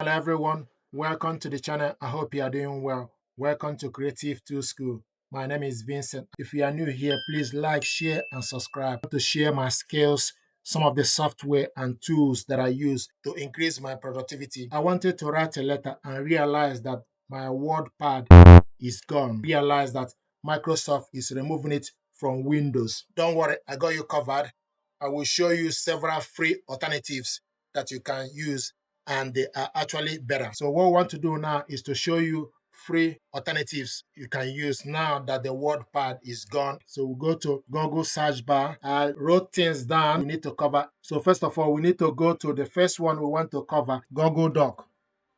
Hello everyone, welcome to the channel. I hope you are doing well. Welcome to Creative Tool School. My name is Vincent. If you are new here, please like, share, and subscribe to share my skills, some of the software and tools that I use to increase my productivity. I wanted to write a letter and realize that my WordPad is gone. Realize that Microsoft is removing it from Windows. Don't worry, I got you covered. I will show you several free alternatives that you can use, and they are actually better. So what we want to do now is to show you free alternatives you can use now that the WordPad is gone. So we'll go to Google search bar. I wrote things down we need to cover. So first of all, we need to go to the first one we want to cover, Google Doc.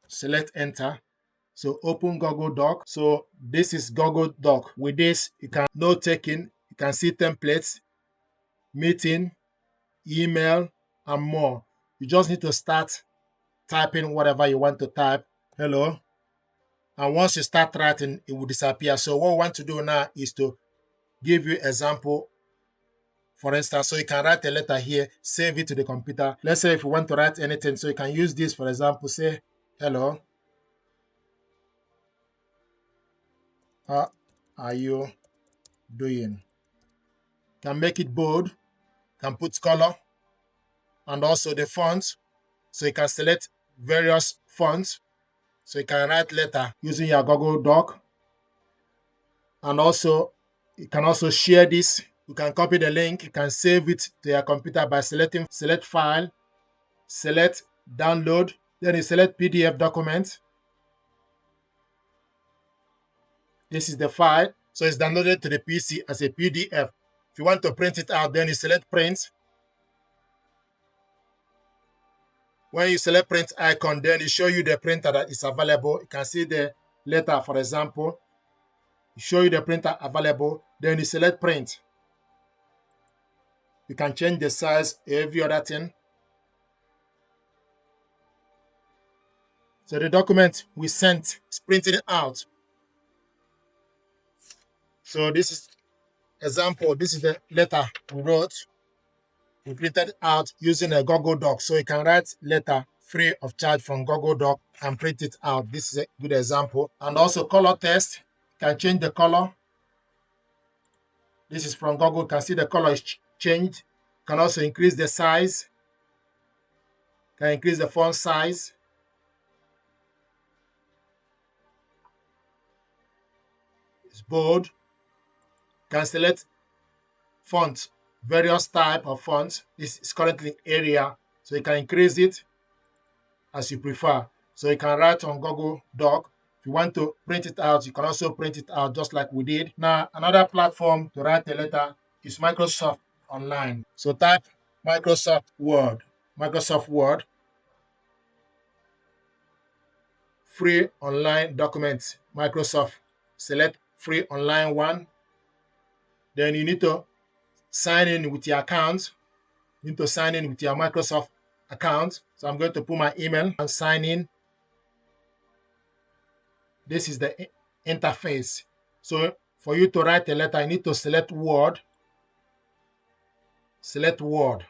Select enter. So open Google Doc. So this is Google Doc. With this, you can note taking, you can see templates, meeting, email, and more. You just need to start typing whatever you want to type. Hello. And once you start writing, it will disappear. So what we want to do now is to give you example. For instance, so you can write a letter here, save it to the computer. Let's say if you want to write anything, so you can use this, for example, say, hello, how are you doing? Can make it bold, can put color, and also the fonts. So you can select various fonts. So you can write letter using your Google Doc. And also, you can also share this. You can copy the link. You can save it to your computer by selecting select file, select download. Then you select PDF document. This is the file. So it's downloaded to the PC as a PDF. If you want to print it out, then you select print. When you select print icon, then it show you the printer that is available. You can see the letter, for example. It show you the printer available. Then you select print. You can change the size, every other thing. So the document we sent is printed out. So this is example. This is the letter we wrote. We printed out using a Google Doc. So you can write letter free of charge from Google Doc and print it out. This is a good example. And also color text. You can change the color. This is from Google. You can see the color is changed. You can also increase the size. You can increase the font size. It's bold. You can select font, various type of fonts. This is currently area, so you can increase it as you prefer. So you can write on Google Doc. If you want to print it out, you can also print it out just like we did. Now, another platform to write a letter is Microsoft Online. So type Microsoft Word. Microsoft Word. Free online documents. Microsoft. Select free online one. Then you need to sign in with your account. You need to sign in with your Microsoft account. So I'm going to put my email and sign in. This is the interface. So for you to write a letter, you need to select Word. Select Word.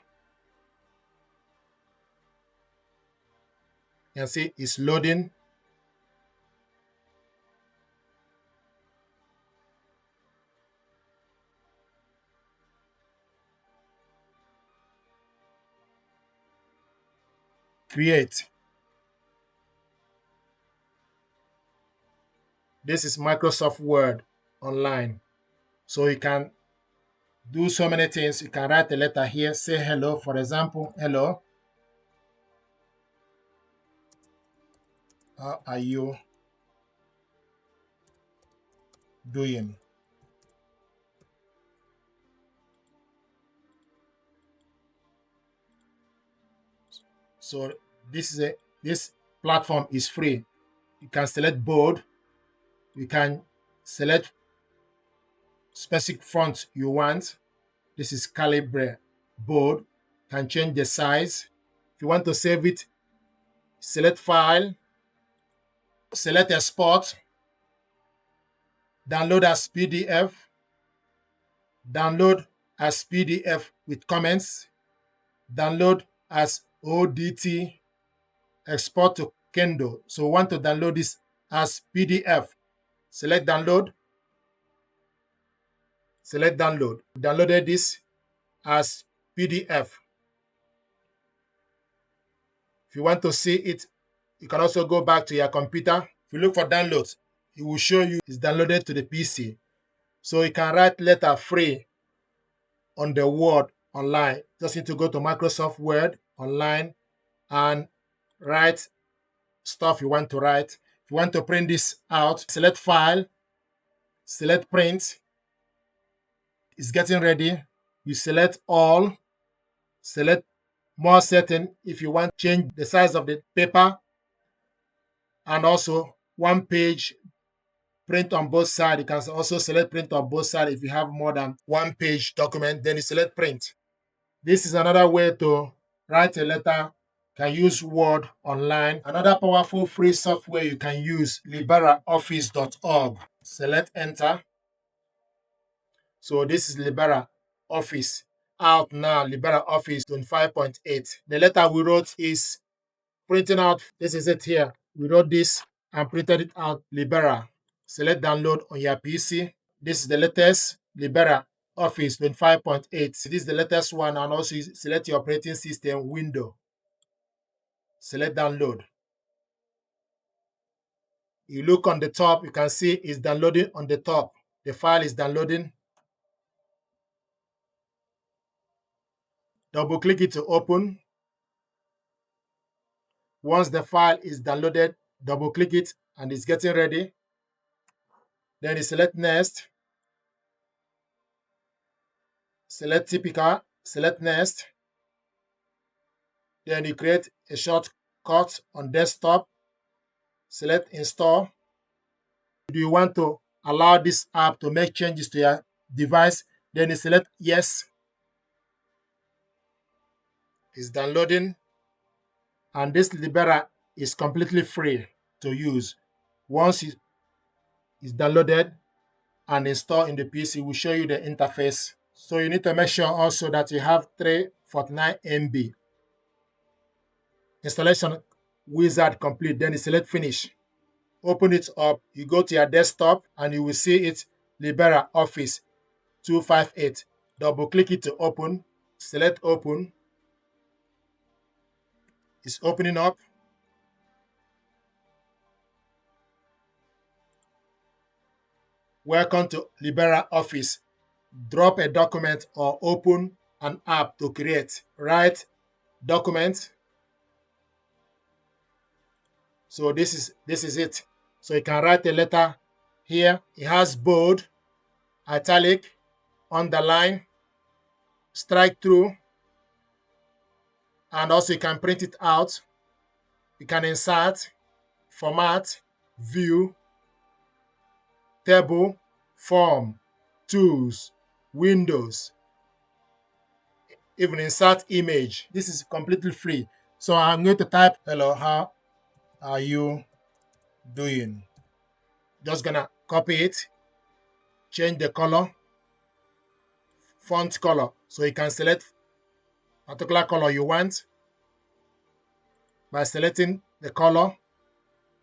You can see it's loading. Create. This is Microsoft Word online. So you can do so many things. You can write a letter here, say hello, for example, hello. How are you doing? So this platform is free. You can select bold. You can select specific font you want. This is calibre bold. Can change the size. If you want to save it, select file, select export, download as PDF, download as PDF with comments, download as ODT, export to Kindle. So we want to download this as PDF. Select download. Select download. Downloaded this as PDF. If you want to see it, you can also go back to your computer. If you look for downloads, it will show you it's downloaded to the PC. So you can write letter free on the Word online. Just need to go to Microsoft Word online and write stuff you want to write. If you want to print this out, select File, select Print. It's getting ready. You select All, select More Setting if you want to change the size of the paper, and also one page print on both sides. You can also select print on both sides if you have more than one page document, then you select print. This is another way to write a letter. You can use Word online. Another powerful free software you can use, LibreOffice.org. Select enter. So this is LibreOffice. Out now, LibreOffice 25.8. The letter we wrote is printing out. This is it here. We wrote this and printed it out, Libera. Select download on your PC. This is the latest LibreOffice 25.8. This is the latest one, and also select your operating system window. Select download. You look on the top, you can see it's downloading on the top. The file is downloading. Double click it to open. Once the file is downloaded, double click it and it's getting ready. Then you select next. Select typical, select next. Then you create a shortcut on desktop. Select install. Do you want to allow this app to make changes to your device? Then you select yes. It's downloading. And this Libera is completely free to use. Once it's downloaded and installed in the PC, we'll show you the interface. So you need to make sure also that you have 349 MB. Installation wizard complete. Then you select finish. Open it up. You go to your desktop and you will see it, LibreOffice 258. Double click it to open. Select open. It's opening up. Welcome to LibreOffice. Drop a document or open an app to create. Write document. So this is it. So you can write a letter here. It has bold, italic, underline, strike through, and also you can print it out. You can insert, format, view, table, form, tools, windows, even insert image. This is completely free. So I'm going to type, hello, how are you doing? Just gonna copy it, change the color, font color. So you can select a particular color you want by selecting the color.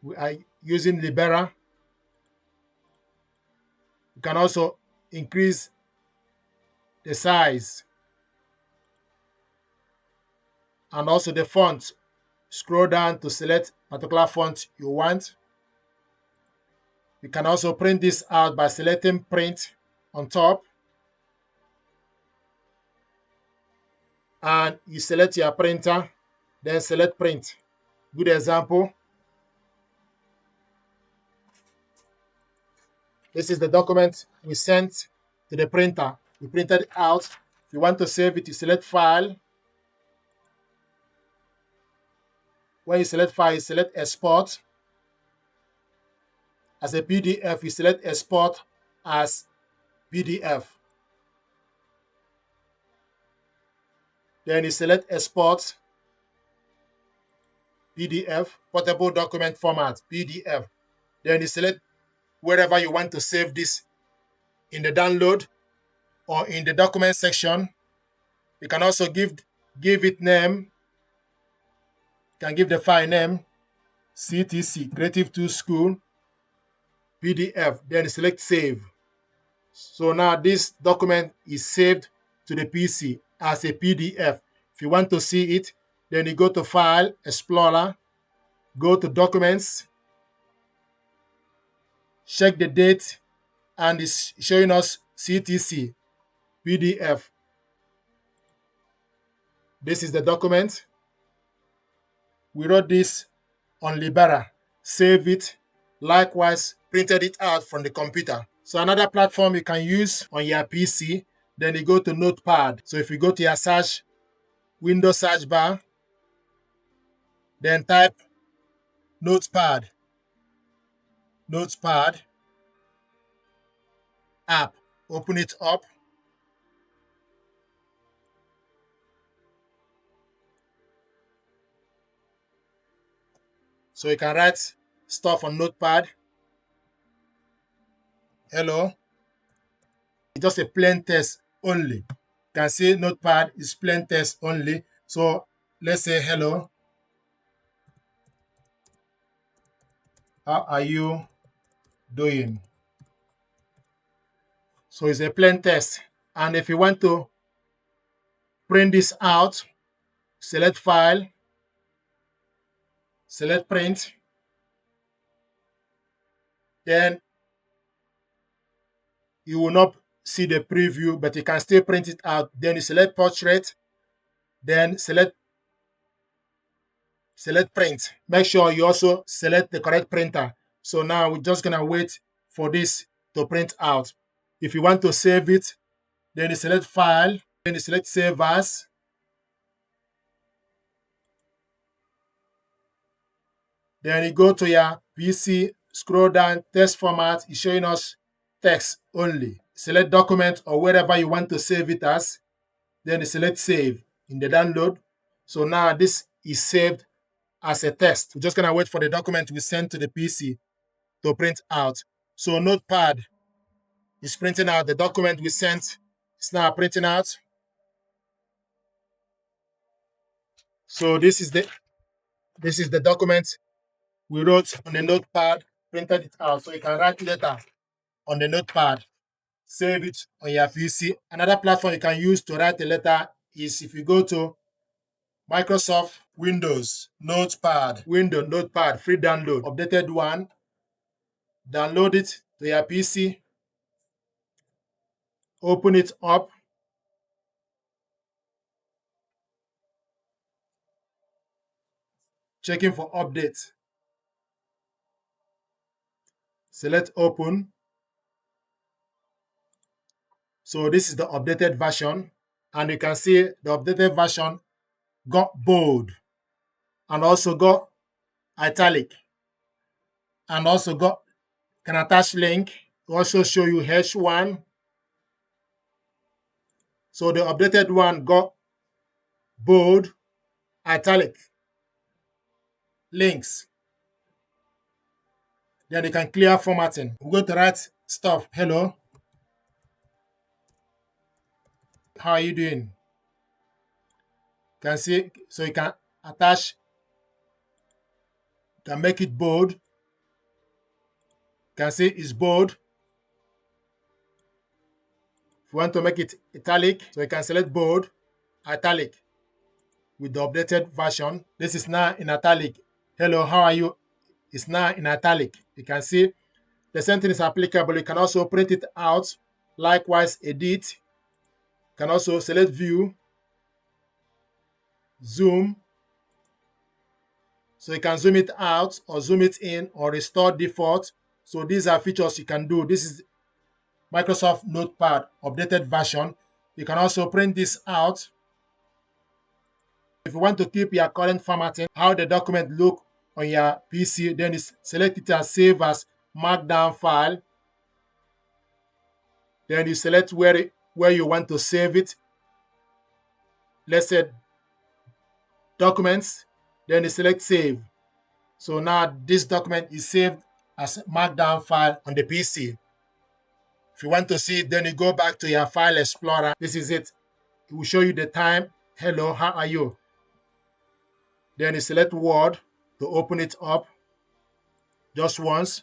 We are using Libera. You can also increase the size and also the font. Scroll down to select particular font you want. You can also print this out by selecting print on top. And you select your printer, then select print. Good example. This is the document we sent to the printer. We printed it out. If you want to save it, you select file. When you select file, you select export. As a PDF, you select export as PDF. Then you select export PDF, portable document format, PDF. Then you select wherever you want to save this, in the download or in the document section. You can also give it name. You can give the file name. CTC, Creative Tools School, PDF, then select save. So now this document is saved to the PC as a PDF. If you want to see it, then you go to File, Explorer, go to Documents, check the date, and it's showing us CTC, PDF. This is the document. We wrote this on Libera, save it, likewise printed it out from the computer. So another platform you can use on your PC, then you go to Notepad. So if you go to your search, Windows search bar, then type Notepad, Notepad app, open it up. So you can write stuff on Notepad. Hello. It's just a plain text only. You can see Notepad is plain text only. So let's say hello. How are you doing? So it's a plain text. And if you want to print this out, select File, select Print. Then you will not see the preview, but you can still print it out. Then you select Portrait, then select Print. Make sure you also select the correct printer. So now we're just gonna wait for this to print out. If you want to save it, then you select File, then you select Save As. Then you go to your PC, scroll down, text format is showing us text only. Select document or wherever you want to save it as. Then you select save in the download. So now this is saved as a text. We're just gonna wait for the document we send to the PC to print out. So Notepad is printing out the document we sent. It's now printing out. So this is the document we wrote on the Notepad, printed it out. So you can write letter on the Notepad, save it on your PC. Another platform you can use to write a letter is if you go to Microsoft Windows Notepad, Notepad, free download, updated one, download it to your PC, open it up, checking for updates. Select open. So this is the updated version, and you can see the updated version got bold and also got italic and also got can attach link, also show you H1. So the updated one got bold, italic, links. Then you can clear formatting. We're going to write stuff. Hello. How are you doing? You can see, so you can attach, you can make it bold. You can see it's bold. If you want to make it italic, so you can select bold, italic with the updated version. This is now in italic. Hello, how are you? It's now in italic. You can see the same thing is applicable. You can also print it out. Likewise, edit. You can also select view, zoom. So you can zoom it out or zoom it in or restore default. So these are features you can do. This is Microsoft Notepad updated version. You can also print this out. If you want to keep your current formatting, how the document look on your PC, then you select it as save as markdown file. Then you select where you want to save it. Let's say documents, then you select save. So now this document is saved as markdown file on the PC. If you want to see it, then you go back to your file explorer. This is it. It will show you the time. Hello, how are you? Then you select Word to open it up. just once.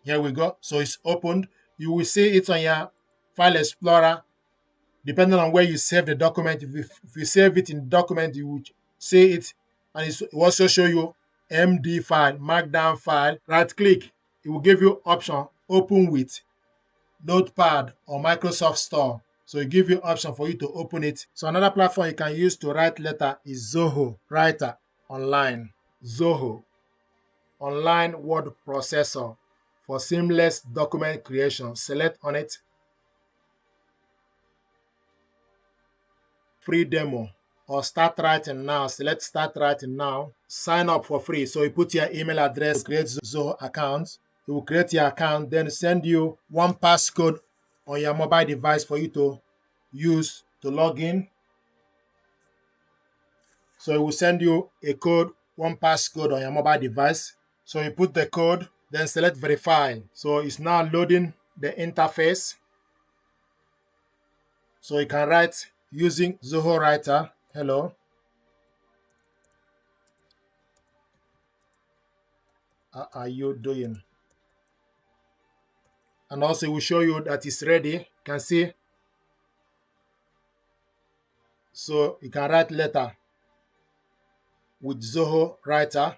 Here we go. So it's opened. You will see it on your file explorer, depending on where you save the document. If you save it in document, you would see it, and it will also show you MD file, markdown file. Right click, it will give you option open with Notepad or Microsoft Store. So it give you option for you to open it. So another platform you can use to write letter is Zoho Writer online. Zoho online word processor for seamless document creation. Select on it. Free demo or start writing now. Select start writing now. Sign up for free. So you put your email address to create Zoho account. It will create your account, then send you one passcode on your mobile device for you to use to log in. So it will send you a code, one passcode on your mobile device. So you put the code, then select verify. So it's now loading the interface. So you can write using Zoho Writer. Hello. How are you doing? And also it will show you that it's ready. You can see. So you can write letter with Zoho Writer.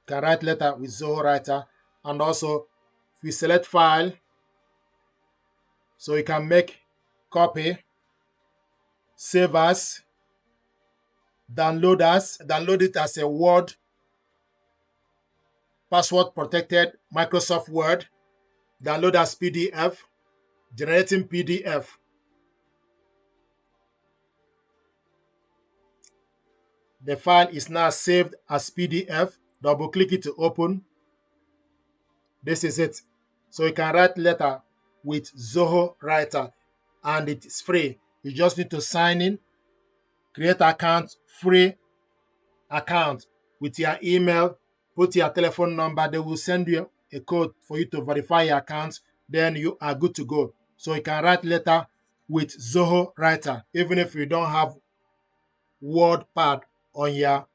You can write letter with Zoho Writer. And also if we select file, so you can make copy, save as, download it as a Word, password protected Microsoft Word, download as PDF, generating PDF. The file is now saved as PDF. Double click it to open. This is it. So you can write letter with Zoho Writer, and it is free. You just need to sign in, create account, free account with your email, put your telephone number. They will send you a code for you to verify your account. Then you are good to go. So you can write letter with Zoho Writer, even if you don't have WordPad on your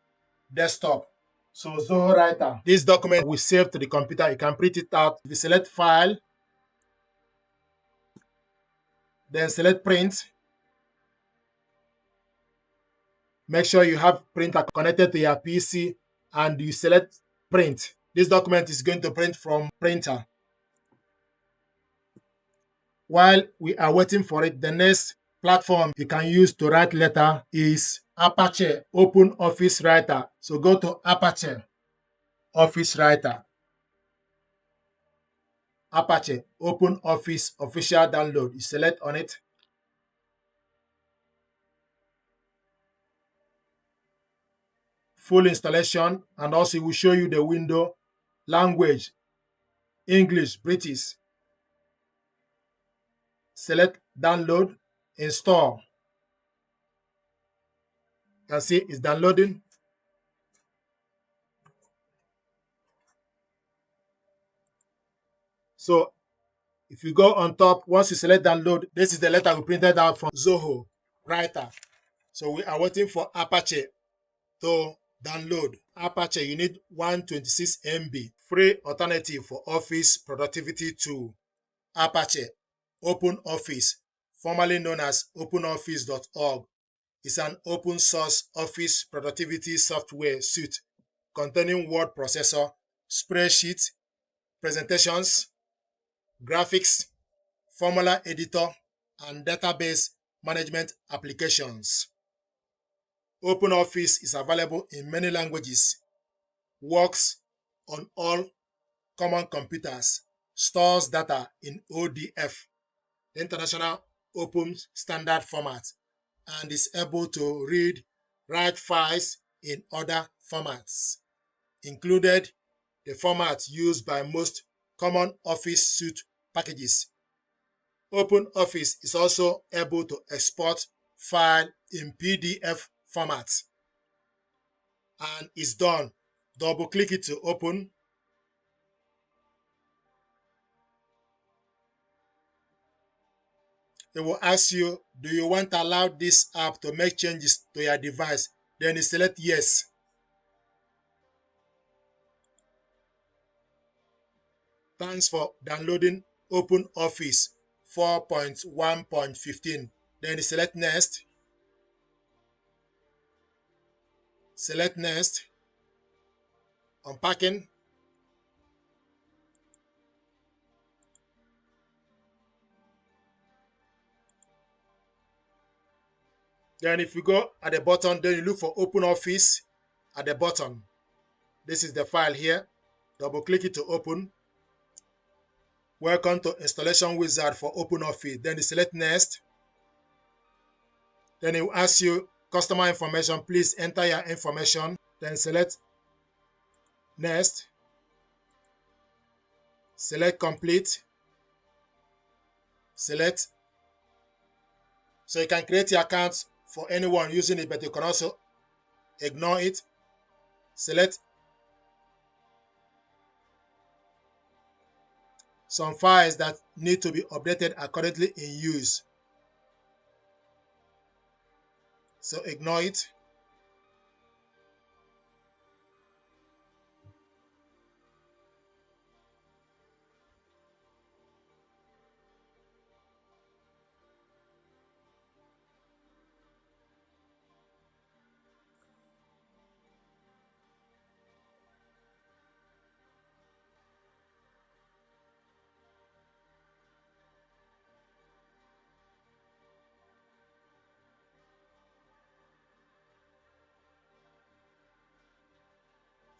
desktop. So Zoho Writer, this document will save to the computer. You can print it out. If you select file, then select print. Make sure you have printer connected to your PC and you select print. This document is going to print from printer. While we are waiting for it, the next platform you can use to write letter is Apache OpenOffice Writer. So go to Apache Office Writer. Apache OpenOffice official download. You select on it. Full installation, and also it will show you the window. Language English, British. Select download, install. You can see it's downloading. So if you go on top, once you select download, this is the letter we printed out from Zoho Writer. So we are waiting for Apache to download. Apache, you need 126 MB. Free alternative for Office productivity tool. Apache OpenOffice, formerly known as OpenOffice.org, is an open source office productivity software suite containing word processor, spreadsheet, presentations, graphics, formula editor, and database management applications. OpenOffice is available in many languages, works on all common computers, stores data in ODF, International Open Standard Format, and is able to read, write files in other formats, included the format used by most common Office suite packages. OpenOffice is also able to export file in PDF format and is done. Double click it to open. It will ask you, do you want to allow this app to make changes to your device? Then you select yes. Thanks for downloading OpenOffice 4.1.15. Then select Next. Select Next. Unpacking. Then if you go at the bottom, then you look for OpenOffice at the bottom. This is the file here. Double click it to open. Welcome to installation wizard for OpenOffice. Then you select Next. Then it will ask you customer information. Please enter your information. Then select Next. Select Complete. Select. So you can create your account for anyone using it, but you can also ignore it. Select some files that need to be updated are currently in use. So ignore it.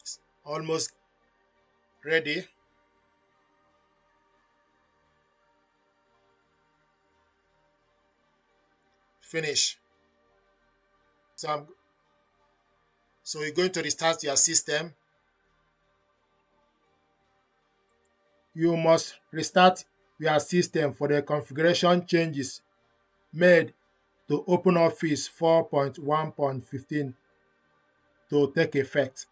It's almost ready. Finish. So you're going to restart your system. You must restart your system for the configuration changes made to OpenOffice 4.1.15 to take effect.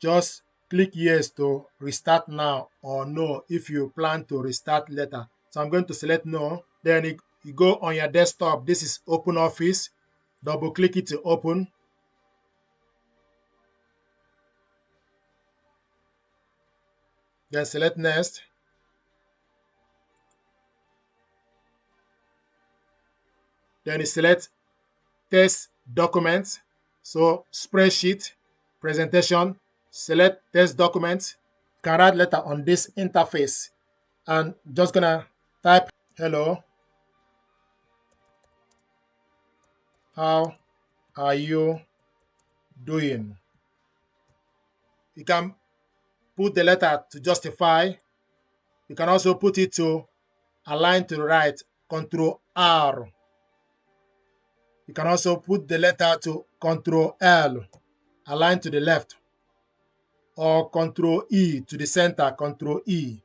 Just click yes to restart now or no if you plan to restart later. So I'm going to select no. Then you go on your desktop. This is OpenOffice. Double click it to open. Then select Next. Then you select Test Document. So spreadsheet, presentation, select Test Document. You can write letter on this interface. And just gonna type hello. How are you doing? You can put the letter to justify. You can also put it to align to the right, Control R. You can also put the letter to Control L, align to the left, or Control E to the center, Control E.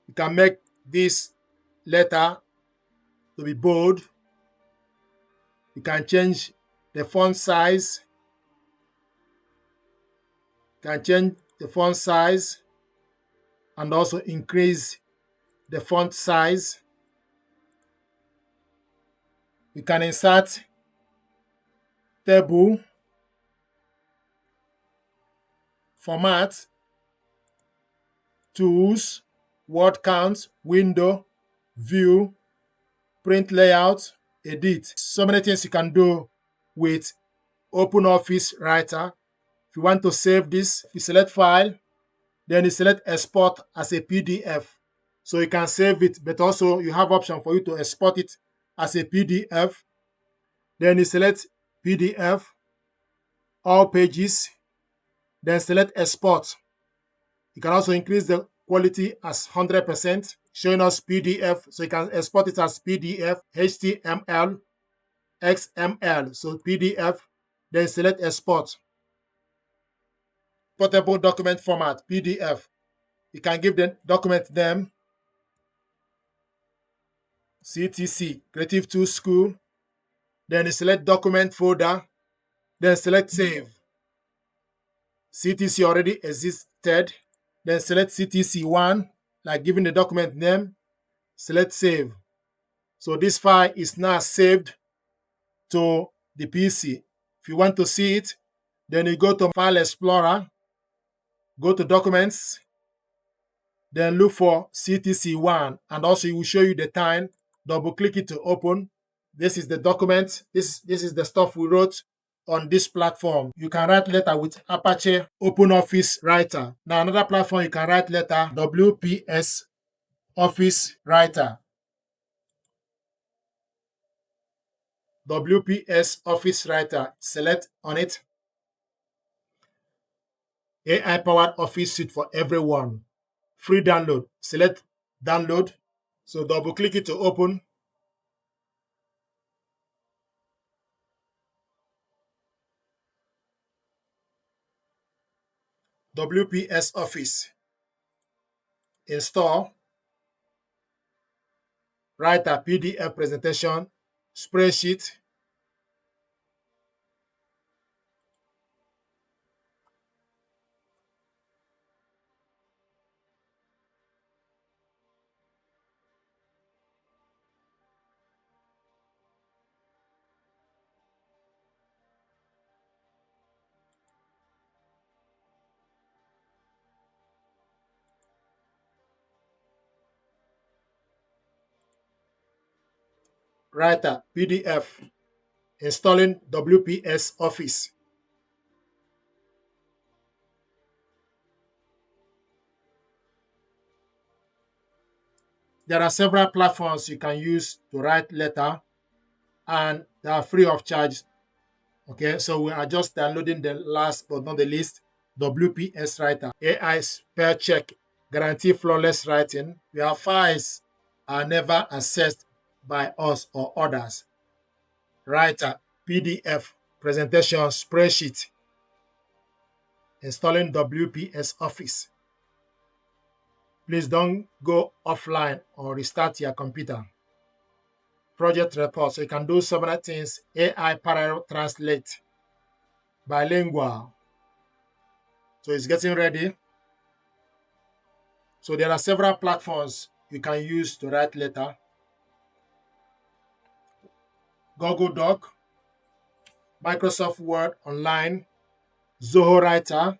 You can make this letter to be bold. You can change the font size. You can change the font size and also increase the font size. You can insert table, format, tools, word count, window, view, print layout, edit. So many things you can do with OpenOffice Writer. If you want to save this, you select File, then you select Export as a PDF. So you can save it, but also you have option for you to export it as a PDF. Then you select PDF, all pages, then select Export. You can also increase the quality as 100%, showing us PDF. So you can export it as PDF, HTML, XML. So PDF, then select Export. Portable document format, PDF. You can give the document name, CTC, Creative Tools School. Then you select document folder, then select Save. CTC already existed. Then select CTC1, like giving the document name, select Save. So this file is now saved to the PC. If you want to see it, then you go to File Explorer, go to Documents, Then look for CTC1, and also it will show you the time. Double click it to open. This is the document. This is the stuff we wrote on this platform. You can write letter with Apache OpenOffice Writer. Now another platform you can write letter, WPS Office Writer. WPS Office Writer. Select on it. AI powered Office suite for everyone. Free download. Select download. So double click it to open. WPS Office. Install. Write a PDF presentation, spreadsheet. Writer PDF. Installing WPS Office. There are several platforms you can use to write letter, and they are free of charge. Okay, so we are just downloading the last but not the least, WPS Writer. AI spell check, guarantee flawless writing. Your files are never accessed by us or others. Writer PDF, presentation, spreadsheet. Installing WPS Office. Please don't go offline or restart your computer. Project report. So you can do so many things. AI parallel translate. Bilingual. So it's getting ready. So there are several platforms you can use to write letter. Google Doc, Microsoft Word Online, Zoho Writer,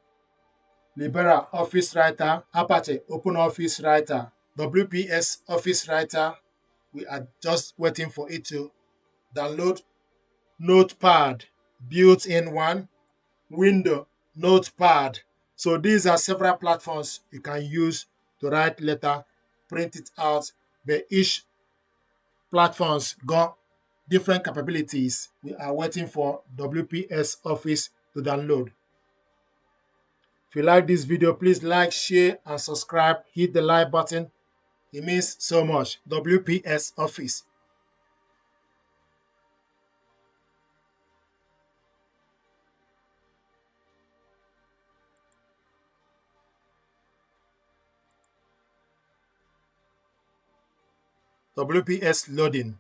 LibreOffice Writer, Apache OpenOffice Writer, WPS Office Writer. We are just waiting for it to download. Notepad, built-in one, window, Notepad. So these are several platforms you can use to write letter, print it out, but each platforms got different capabilities. We are waiting for WPS Office to download. If you like this video, please like, share, and subscribe. Hit the like button. It means so much. WPS Office. WPS loading.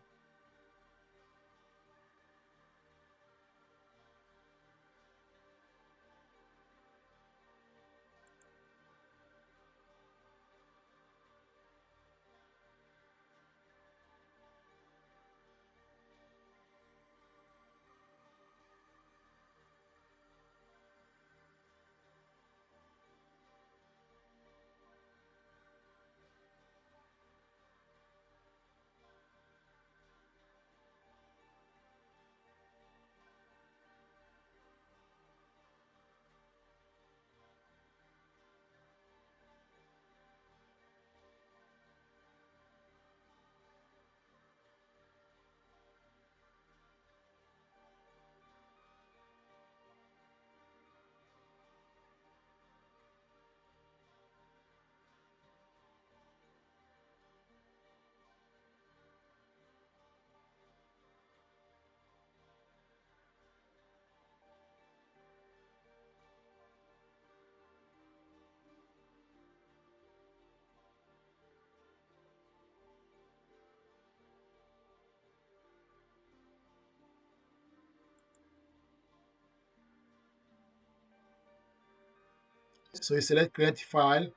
So you select create file.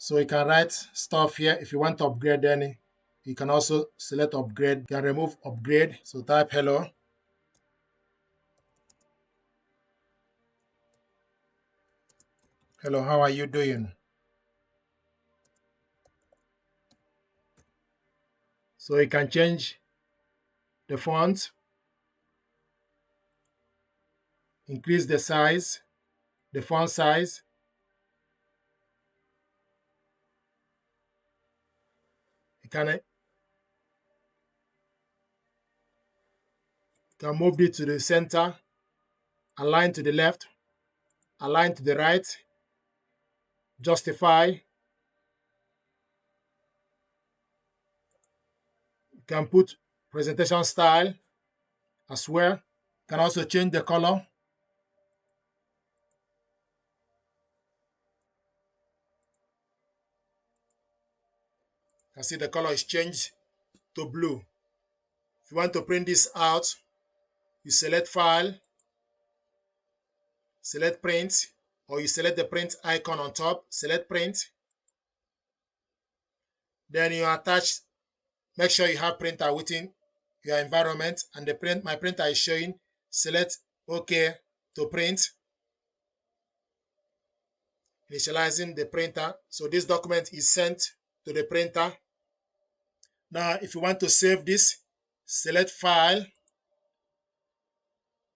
So you can write stuff here. If you want to upgrade any, you can also select upgrade. You can remove upgrade. So type hello. Hello, how are you doing? So you can change the font, increase the size, the font size. You can move it to the center, align to the left, align to the right, justify. You can put presentation style as well. You can also change the color. You can see the color is changed to blue. If you want to print this out, you select file, select print, or you select the print icon on top, select print. Then you attach, make sure you have printer within your environment, and my printer is showing. Select OK to print, initializing the printer. So this document is sent to the printer. Now, if you want to save this, select file,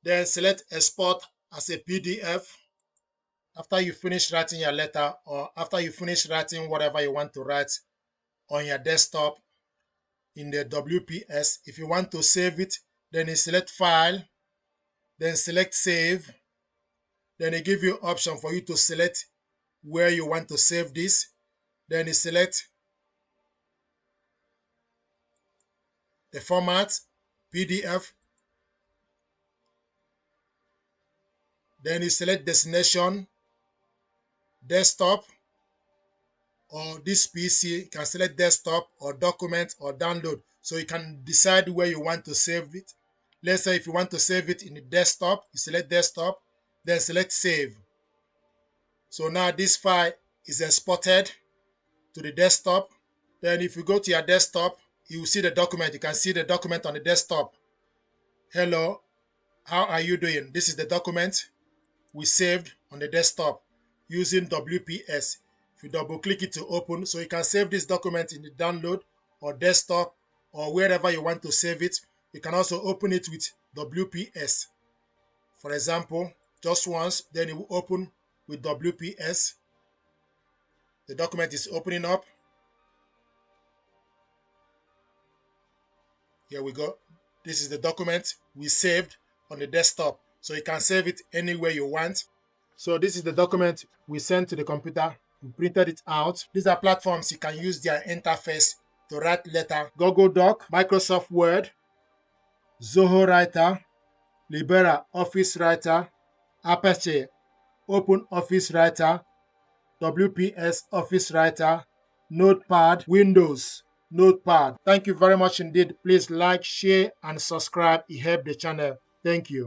then select export as a PDF. After you finish writing your letter, or after you finish writing whatever you want to write on your desktop in the WPS, if you want to save it, then you select file, then select save. Then they give you option for you to select where you want to save this. Then you select the format, PDF. Then you select destination, desktop, or this PC. You can select desktop or document or download. So you can decide where you want to save it. Let's say if you want to save it in the desktop, you select desktop, then select save. So now this file is exported to the desktop. Then if you go to your desktop, you will see the document. You can see the document on the desktop. Hello, how are you doing? This is the document we saved on the desktop using WPS. If you double click it to open, so you can save this document in the download or desktop or wherever you want to save it. You can also open it with WPS. For example, just once, then it will open with WPS. The document is opening up. Here we go. This is the document we saved on the desktop. So you can save it anywhere you want. So this is the document we sent to the computer. We printed it out. These are platforms you can use their interface to write letter. Google Doc, Microsoft Word, Zoho Writer, LibreOffice Writer, Apache OpenOffice Writer, WPS Office Writer, Notepad, Windows, Notepad. Thank you very much indeed. Please like, share, and subscribe. It helps the channel. Thank you.